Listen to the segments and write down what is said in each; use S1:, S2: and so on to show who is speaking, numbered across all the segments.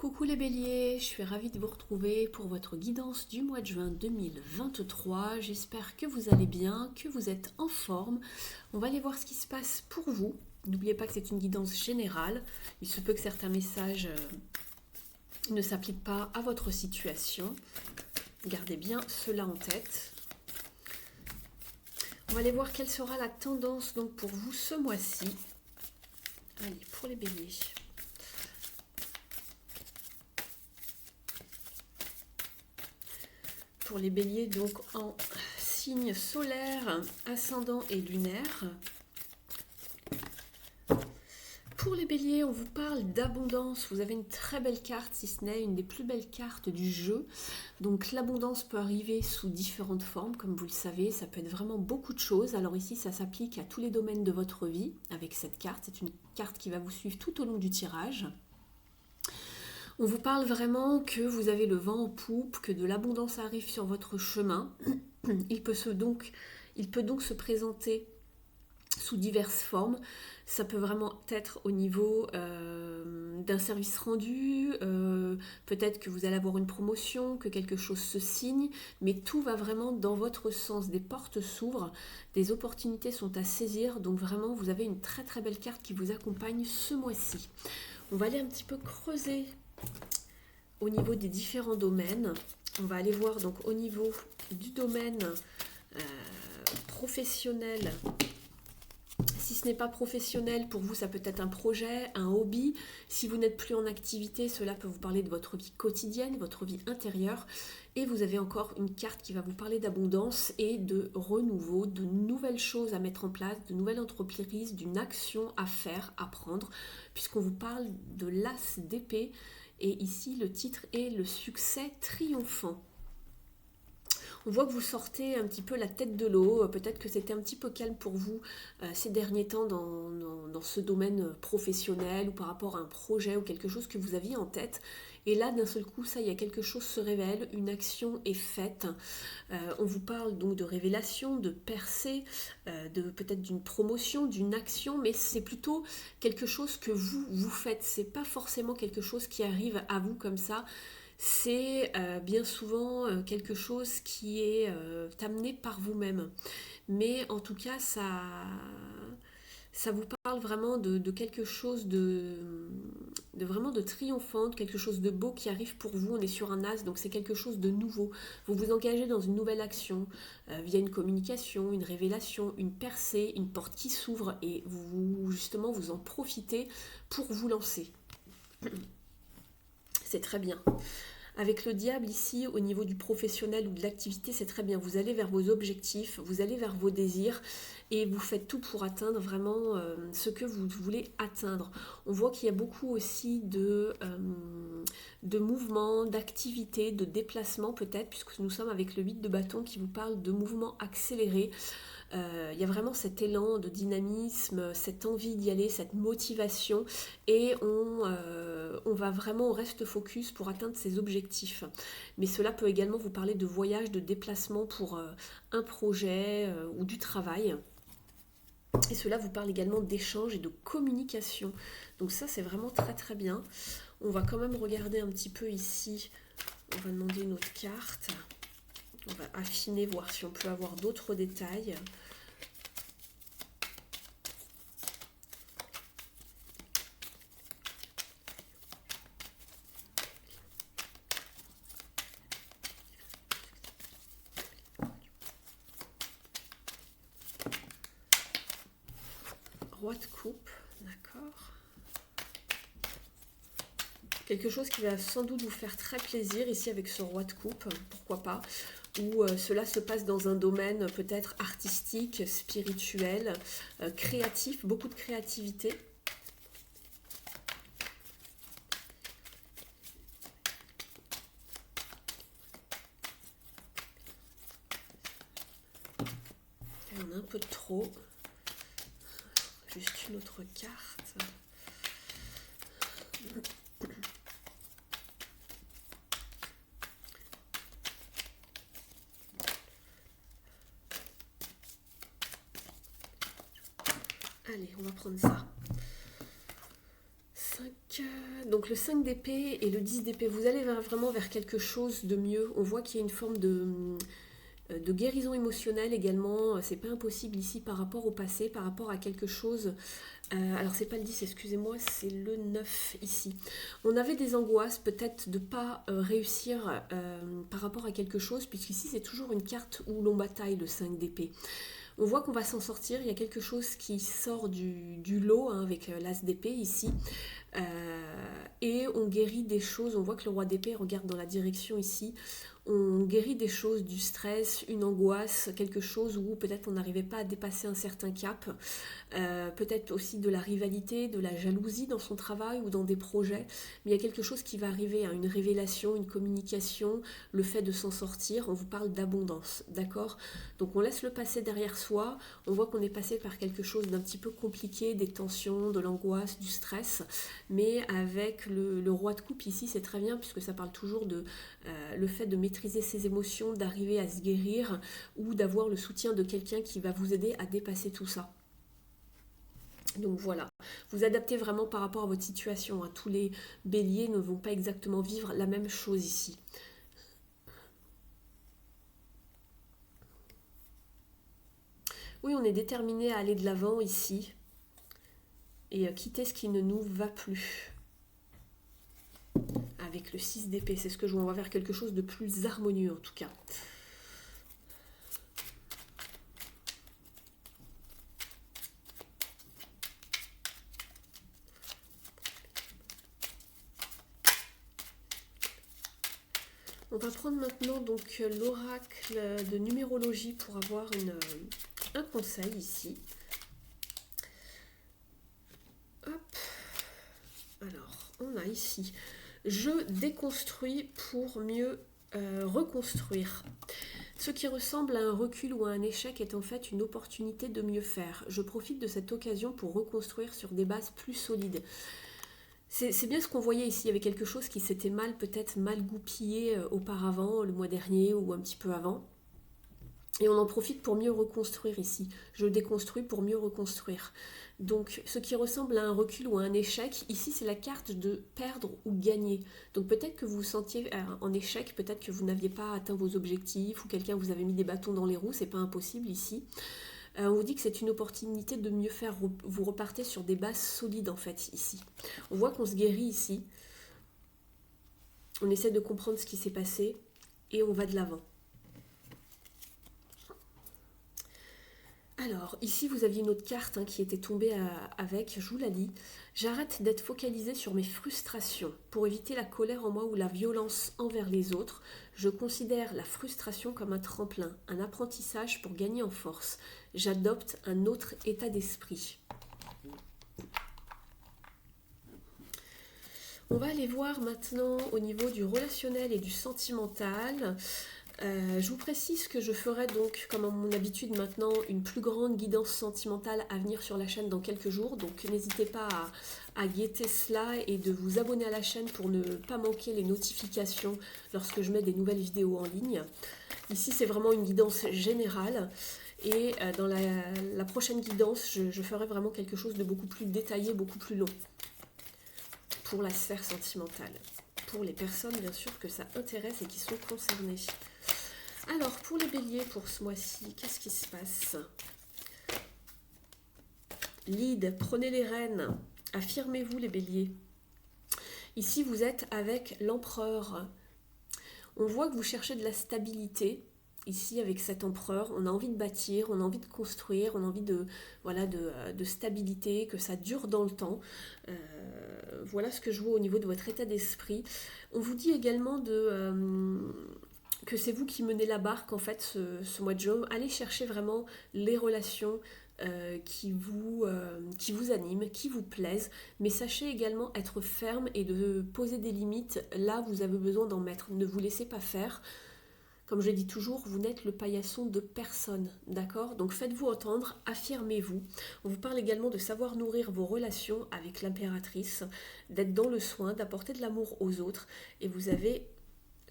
S1: Coucou les béliers, je suis ravie de vous retrouver pour votre guidance du mois de juin 2023. J'espère que vous allez bien, que vous êtes en forme. On va aller voir ce qui se passe pour vous. N'oubliez pas que c'est une guidance générale. Il se peut que certains messages ne s'appliquent pas à votre situation. Gardez bien cela en tête. On va aller voir quelle sera la tendance donc pour vous ce mois-ci. Allez, pour les béliers. Pour les béliers, donc en signe solaire, ascendant et lunaire. Pour les béliers, on vous parle d'abondance. Vous avez une très belle carte, si ce n'est une des plus belles cartes du jeu. Donc l'abondance peut arriver sous différentes formes, comme vous le savez. Ça peut être vraiment beaucoup de choses. Alors ici, ça s'applique à tous les domaines de votre vie avec cette carte. C'est une carte qui va vous suivre tout au long du tirage. On vous parle vraiment que vous avez le vent en poupe, que de l'abondance arrive sur votre chemin. Il peut donc se présenter sous diverses formes. Ça peut vraiment être au niveau d'un service rendu, peut-être que vous allez avoir une promotion, que quelque chose se signe, mais tout va vraiment dans votre sens. Des portes s'ouvrent, des opportunités sont à saisir, donc vraiment vous avez une très très belle carte qui vous accompagne ce mois-ci. On va aller un petit peu creuser au niveau des différents domaines. On va aller voir donc au niveau du domaine professionnel. Si ce n'est pas professionnel, pour vous ça peut être un projet, un hobby. Si vous n'êtes plus en activité, cela peut vous parler de votre vie quotidienne, votre vie intérieure. Et vous avez encore une carte qui va vous parler d'abondance et de renouveau, de nouvelles choses à mettre en place, de nouvelles entreprises, d'une action à faire, à prendre, puisqu'on vous parle de l'as d'épée. Et ici, le titre est le succès triomphant. On voit que vous sortez un petit peu la tête de l'eau. Peut-être que c'était un petit peu calme pour vous ces derniers temps dans ce domaine professionnel ou par rapport à un projet ou quelque chose que vous aviez en tête. Et là, d'un seul coup, ça y est, quelque chose se révèle, une action est faite. On vous parle donc de révélation, de percée, peut-être d'une promotion, d'une action, mais c'est plutôt quelque chose que vous faites. C'est pas forcément quelque chose qui arrive à vous comme ça. C'est bien souvent quelque chose qui est amené par vous-même. Mais en tout cas, ça vous parle vraiment de quelque chose vraiment de triomphant, de quelque chose de beau qui arrive pour vous. On est sur un as, donc c'est quelque chose de nouveau. Vous vous engagez dans une nouvelle action via une communication, une révélation, une percée, une porte qui s'ouvre et justement vous en profitez pour vous lancer. C'est très bien. Avec le diable ici, au niveau du professionnel ou de l'activité, c'est très bien. Vous allez vers vos objectifs, vous allez vers vos désirs et vous faites tout pour atteindre vraiment ce que vous voulez atteindre. On voit qu'il y a beaucoup aussi de mouvements, d'activités, de déplacements peut-être, puisque nous sommes avec le 8 de bâton qui vous parle de mouvements accélérés. Il y a vraiment cet élan de dynamisme, cette envie d'y aller, cette motivation et on va vraiment, on reste focus pour atteindre ses objectifs. Mais cela peut également vous parler de voyage, de déplacement pour un projet ou du travail. Et cela vous parle également d'échange et de communication. Donc ça, c'est vraiment très très bien. On va quand même regarder un petit peu ici. On va demander une autre carte. On va affiner, voir si on peut avoir d'autres détails. Roi de coupe, d'accord. Quelque chose qui va sans doute vous faire très plaisir ici avec ce roi de coupe, pourquoi pas. Où cela se passe dans un domaine peut-être artistique, spirituel, créatif, beaucoup de créativité. Il y en a un peu trop. Juste une autre carte. Allez, on va prendre ça. Donc le 5 d'épée et le 10 d'épée, vous allez vraiment vers quelque chose de mieux. On voit qu'il y a une forme de guérison émotionnelle également. C'est pas impossible ici par rapport au passé, par rapport à quelque chose. Alors c'est pas le 10, excusez-moi, c'est le 9 ici. On avait des angoisses peut-être de ne pas réussir par rapport à quelque chose, puisqu'ici c'est toujours une carte où l'on bataille, le 5 d'épée. On voit qu'on va s'en sortir, il y a quelque chose qui sort du lot hein, avec l'as d'épée ici. Et on guérit des choses, on voit que le roi d'épée regarde dans la direction ici. On guérit des choses, du stress, une angoisse, quelque chose où peut-être on n'arrivait pas à dépasser un certain cap, peut-être aussi de la rivalité, de la jalousie dans son travail ou dans des projets, mais il y a quelque chose qui va arriver, hein, une révélation, une communication, le fait de s'en sortir, on vous parle d'abondance, d'accord? Donc on laisse le passé derrière soi, on voit qu'on est passé par quelque chose d'un petit peu compliqué, des tensions, de l'angoisse, du stress, mais avec le roi de coupe ici, c'est très bien puisque ça parle toujours de le fait de maîtriser ses émotions, d'arriver à se guérir ou d'avoir le soutien de quelqu'un qui va vous aider à dépasser tout ça. Donc voilà, vous adaptez vraiment par rapport à votre situation. Hein. Tous les béliers ne vont pas exactement vivre la même chose ici. Oui, on est déterminé à aller de l'avant ici et quitter ce qui ne nous va plus. Avec le 6 d'épée, c'est ce que je vois. On va vers quelque chose de plus harmonieux en tout cas. On va prendre maintenant donc l'oracle de numérologie pour avoir un conseil ici. Hop. Alors, on a ici « Je déconstruis pour mieux reconstruire ». Ce qui ressemble à un recul ou à un échec est en fait une opportunité de mieux faire. Je profite de cette occasion pour reconstruire sur des bases plus solides. C'est bien ce qu'on voyait ici, il y avait quelque chose qui s'était peut-être mal goupillé auparavant, le mois dernier ou un petit peu avant. Et on en profite pour mieux reconstruire ici. Je déconstruis pour mieux reconstruire. Donc ce qui ressemble à un recul ou à un échec, ici c'est la carte de perdre ou gagner. Donc peut-être que vous vous sentiez en échec, peut-être que vous n'aviez pas atteint vos objectifs ou quelqu'un vous avait mis des bâtons dans les roues, c'est pas impossible ici. On vous dit que c'est une opportunité de mieux faire, vous repartez sur des bases solides en fait ici. On voit qu'on se guérit ici, on essaie de comprendre ce qui s'est passé et on va de l'avant. Alors, ici vous aviez une autre carte hein, qui était tombée avec, je vous la lis. J'arrête d'être focalisée sur mes frustrations pour éviter la colère en moi ou la violence envers les autres. Je considère la frustration comme un tremplin, un apprentissage pour gagner en force. J'adopte un autre état d'esprit. On va aller voir maintenant au niveau du relationnel et du sentimental. Je vous précise que je ferai donc, comme à mon habitude maintenant, une plus grande guidance sentimentale à venir sur la chaîne dans quelques jours. Donc n'hésitez pas à guetter cela et de vous abonner à la chaîne pour ne pas manquer les notifications lorsque je mets des nouvelles vidéos en ligne. Ici c'est vraiment une guidance générale. Et dans la prochaine guidance, je ferai vraiment quelque chose de beaucoup plus détaillé, beaucoup plus long pour la sphère sentimentale. Pour les personnes, bien sûr, que ça intéresse et qui sont concernées. Alors, pour les béliers, pour ce mois-ci, qu'est-ce qui se passe? Lead, prenez les rênes. Affirmez-vous, les béliers. Ici, vous êtes avec l'empereur. On voit que vous cherchez de la stabilité. Ici, avec cet empereur, on a envie de bâtir, on a envie de construire, on a envie de stabilité, que ça dure dans le temps. Voilà ce que je vois au niveau de votre état d'esprit. On vous dit également que c'est vous qui menez la barque en fait ce mois de juin. Allez chercher vraiment les relations qui vous animent, qui vous plaisent, mais sachez également être ferme et de poser des limites. Là, vous avez besoin d'en mettre. Ne vous laissez pas faire. Comme je dis toujours, vous n'êtes le paillasson de personne, d'accord? Donc faites-vous entendre, affirmez-vous. On vous parle également de savoir nourrir vos relations avec l'impératrice, d'être dans le soin, d'apporter de l'amour aux autres. Et vous avez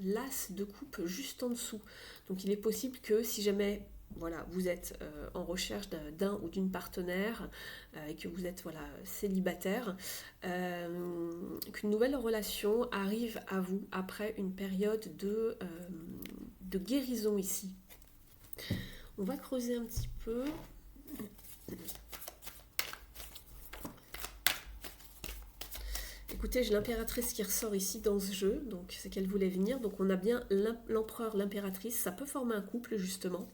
S1: l'as de coupe juste en dessous. Donc il est possible que si jamais voilà, vous êtes en recherche d'un ou d'une partenaire et que vous êtes voilà, célibataire, qu'une nouvelle relation arrive à vous après une période de guérison ici. On va creuser un petit peu. Écoutez, j'ai l'impératrice qui ressort ici dans ce jeu, donc c'est qu'elle voulait venir. Donc on a bien l'empereur, l'impératrice, ça peut former un couple justement.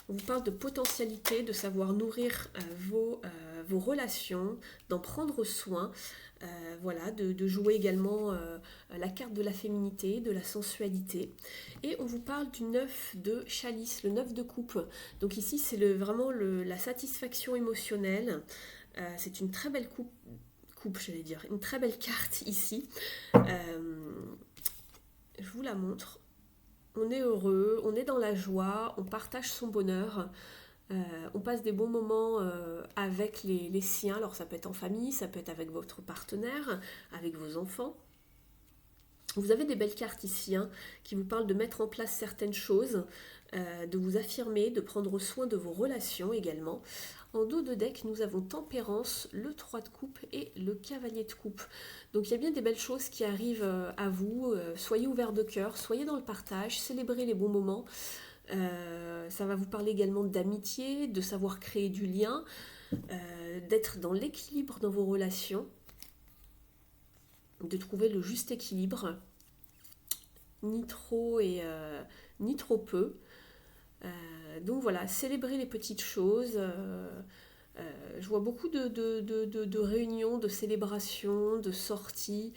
S1: On vous parle de potentialité, de savoir nourrir vos relations, d'en prendre soin, voilà, de jouer également la carte de la féminité, de la sensualité. Et on vous parle du 9 de chalice, le 9 de coupe. Donc ici, c'est vraiment la satisfaction émotionnelle. C'est une très belle coupe, j'allais dire, une très belle carte ici. Je vous la montre. On est heureux, on est dans la joie, on partage son bonheur, on passe des bons moments avec les siens. Alors ça peut être en famille, ça peut être avec votre partenaire, avec vos enfants. Vous avez des belles cartes ici qui vous parlent de mettre en place certaines choses, de vous affirmer, de prendre soin de vos relations également. En dos de deck, nous avons Tempérance, le 3 de coupe et le cavalier de coupe. Donc il y a bien des belles choses qui arrivent à vous. Soyez ouverts de cœur, soyez dans le partage, célébrez les bons moments. Ça va vous parler également d'amitié, de savoir créer du lien, d'être dans l'équilibre dans vos relations, de trouver le juste équilibre, ni trop ni trop peu. Donc voilà, célébrer les petites choses. Je vois beaucoup de réunions, de célébrations, de sorties.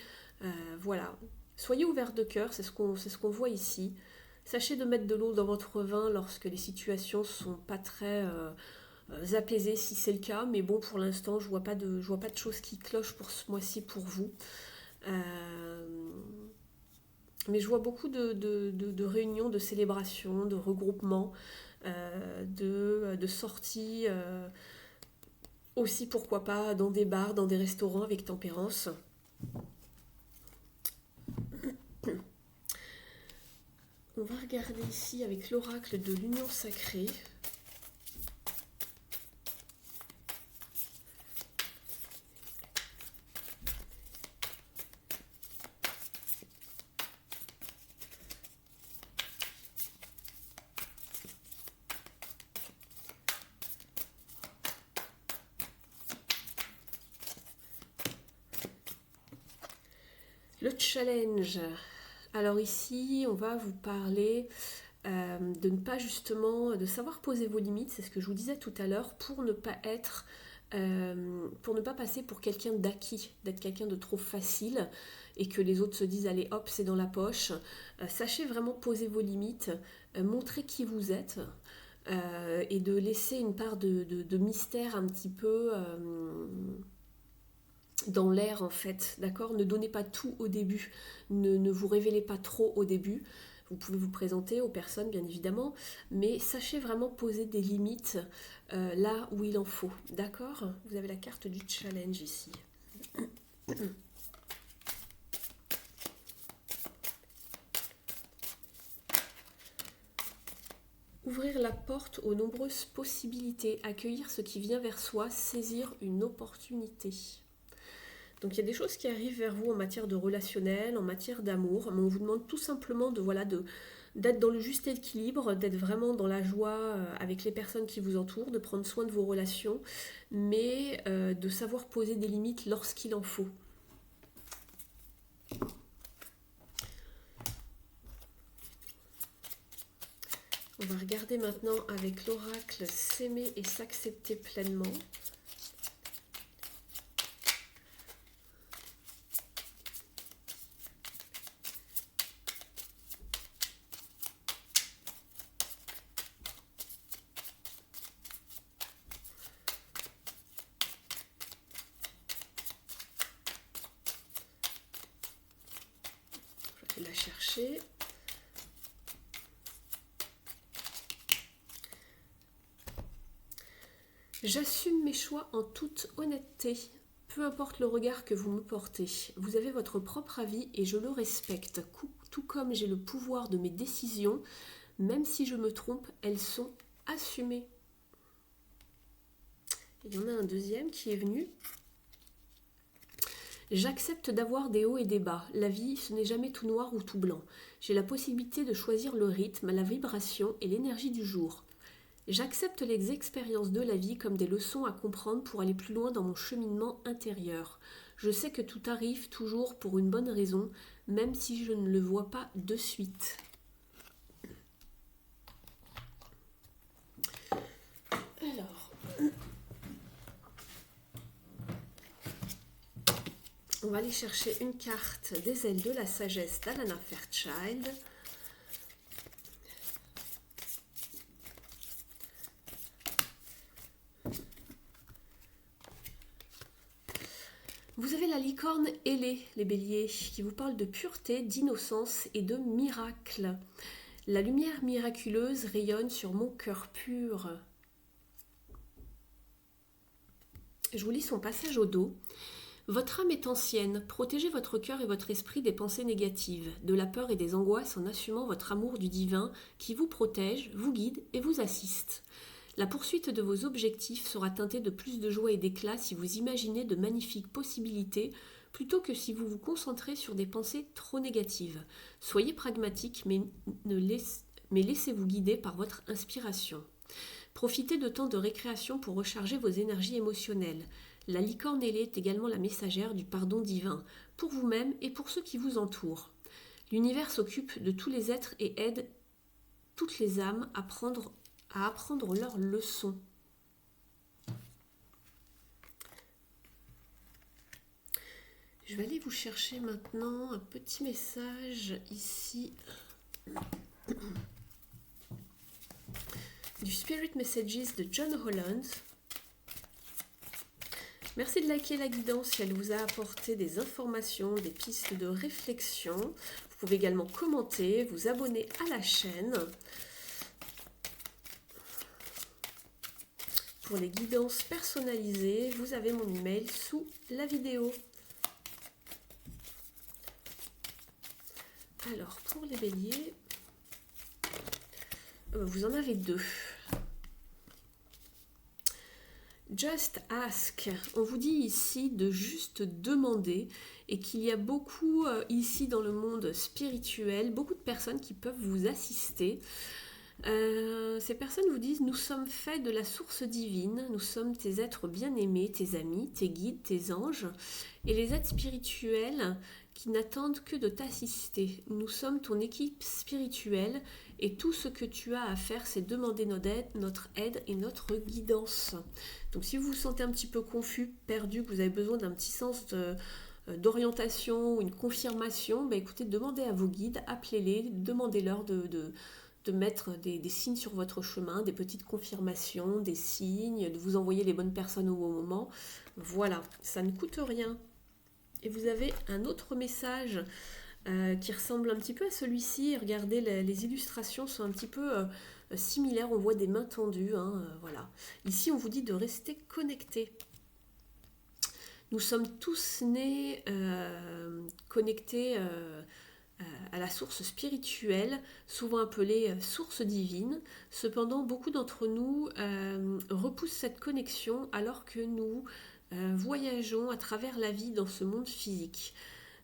S1: Voilà. Soyez ouverts de cœur, c'est ce qu'on voit ici. Sachez de mettre de l'eau dans votre vin lorsque les situations ne sont pas très apaisées, si c'est le cas. Mais bon, pour l'instant, je vois pas de choses qui clochent pour ce mois-ci pour vous. Mais je vois beaucoup de réunions, de célébrations, de regroupements, de sorties, aussi pourquoi pas dans des bars, dans des restaurants avec tempérance. On va regarder ici avec l'oracle de l'union sacrée. Le challenge. Alors ici, on va vous parler de ne pas justement, de savoir poser vos limites, c'est ce que je vous disais tout à l'heure, pour ne pas passer pour quelqu'un d'acquis, d'être quelqu'un de trop facile et que les autres se disent allez hop c'est dans la poche. Sachez vraiment poser vos limites, montrer qui vous êtes et de laisser une part de mystère un petit peu dans l'air en fait, d'accord? Ne donnez pas tout au début, ne vous révélez pas trop au début. Vous pouvez vous présenter aux personnes bien évidemment, mais sachez vraiment poser des limites là où il en faut, d'accord? Vous avez la carte du challenge ici. Ouvrir la porte aux nombreuses possibilités, accueillir ce qui vient vers soi, saisir une opportunité. Donc il y a des choses qui arrivent vers vous en matière de relationnel, en matière d'amour, mais on vous demande tout simplement d'être dans le juste équilibre, d'être vraiment dans la joie avec les personnes qui vous entourent, de prendre soin de vos relations, mais de savoir poser des limites lorsqu'il en faut. On va regarder maintenant avec l'oracle s'aimer et s'accepter pleinement. Je vais la chercher. J'assume mes choix en toute honnêteté, peu importe le regard que vous me portez. Vous avez votre propre avis et je le respecte, tout comme j'ai le pouvoir de mes décisions. Même si je me trompe, elles sont assumées. Il y en a un deuxième qui est venu. J'accepte d'avoir des hauts et des bas. La vie, ce n'est jamais tout noir ou tout blanc. J'ai la possibilité de choisir le rythme, la vibration et l'énergie du jour. J'accepte les expériences de la vie comme des leçons à comprendre pour aller plus loin dans mon cheminement intérieur. Je sais que tout arrive toujours pour une bonne raison, même si je ne le vois pas de suite. Alors, on va aller chercher une carte des ailes de la sagesse d'Alana Fairchild. Vous avez la licorne ailée, les béliers, qui vous parle de pureté, d'innocence et de miracle. La lumière miraculeuse rayonne sur mon cœur pur. Je vous lis son passage au dos. Votre âme est ancienne, protégez votre cœur et votre esprit des pensées négatives, de la peur et des angoisses en assumant votre amour du divin qui vous protège, vous guide et vous assiste. La poursuite de vos objectifs sera teintée de plus de joie et d'éclat si vous imaginez de magnifiques possibilités plutôt que si vous vous concentrez sur des pensées trop négatives. Soyez pragmatique mais laissez-vous guider par votre inspiration. Profitez de temps de récréation pour recharger vos énergies émotionnelles. La licorne ailée est également la messagère du pardon divin, pour vous-même et pour ceux qui vous entourent. L'univers s'occupe de tous les êtres et aide toutes les âmes à apprendre leurs leçons. Je vais aller vous chercher maintenant un petit message ici du Spirit Messages de John Holland. Merci de liker la guidance si elle vous a apporté des informations, des pistes de réflexion. Vous pouvez également commenter, vous abonner à la chaîne. Pour les guidances personnalisées, vous avez mon email sous la vidéo. Alors, pour les béliers, vous en avez deux. Just ask. On vous dit ici de juste demander et qu'il y a beaucoup ici dans le monde spirituel, beaucoup de personnes qui peuvent vous assister. Ces personnes vous disent: nous sommes faits de la source divine, nous sommes tes êtres bien-aimés, tes amis, tes guides, tes anges et les êtres spirituels qui n'attendent que de t'assister. Nous sommes ton équipe spirituelle et tout ce que tu as à faire, c'est demander notre aide et notre guidance. Donc si vous vous sentez un petit peu confus, perdu, que vous avez besoin d'un petit sens d'orientation, une confirmation, écoutez, demandez à vos guides, appelez-les, demandez-leur de mettre des signes sur votre chemin, des petites confirmations, des signes, de vous envoyer les bonnes personnes au bon moment. Voilà, ça ne coûte rien. Et vous avez un autre message qui ressemble un petit peu à celui-ci. Regardez, les illustrations sont un petit peu similaires. On voit des mains tendues. Voilà. Ici, on vous dit de rester connectés. Nous sommes tous nés connectés à la source spirituelle, souvent appelée source divine. Cependant, beaucoup d'entre nous repoussent cette connexion alors que nous voyageons à travers la vie dans ce monde physique.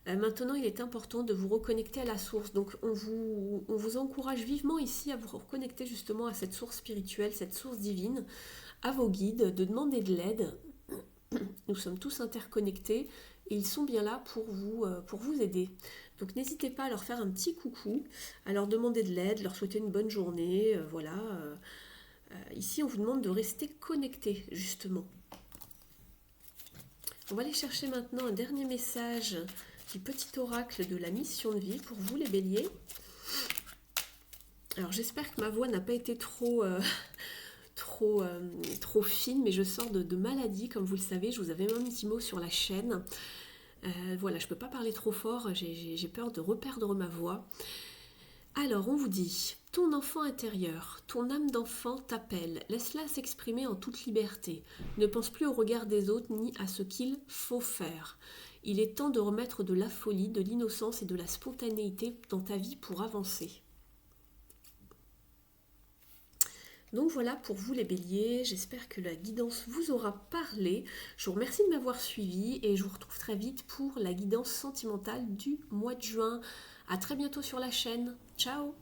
S1: Maintenant, il est important de vous reconnecter à la source. Donc, on vous encourage vivement ici à vous reconnecter justement à cette source spirituelle, cette source divine, à vos guides, de demander de l'aide. Nous sommes tous interconnectés et ils sont bien là pour vous aider. Donc, n'hésitez pas à leur faire un petit coucou, à leur demander de l'aide, leur souhaiter une bonne journée. Ici, on vous demande de rester connecté, justement. On va aller chercher maintenant un dernier message du petit oracle de la mission de vie pour vous les béliers. Alors j'espère que ma voix n'a pas été trop fine, mais je sors de maladie, comme vous le savez, je vous avais mis un petit mot sur la chaîne. Voilà, je ne peux pas parler trop fort, j'ai peur de reperdre ma voix. Alors, on vous dit, ton enfant intérieur, ton âme d'enfant t'appelle, laisse-la s'exprimer en toute liberté. Ne pense plus au regard des autres ni à ce qu'il faut faire. Il est temps de remettre de la folie, de l'innocence et de la spontanéité dans ta vie pour avancer. Donc voilà pour vous les béliers, j'espère que la guidance vous aura parlé. Je vous remercie de m'avoir suivi et je vous retrouve très vite pour la guidance sentimentale du mois de juin. À très bientôt sur la chaîne. Ciao!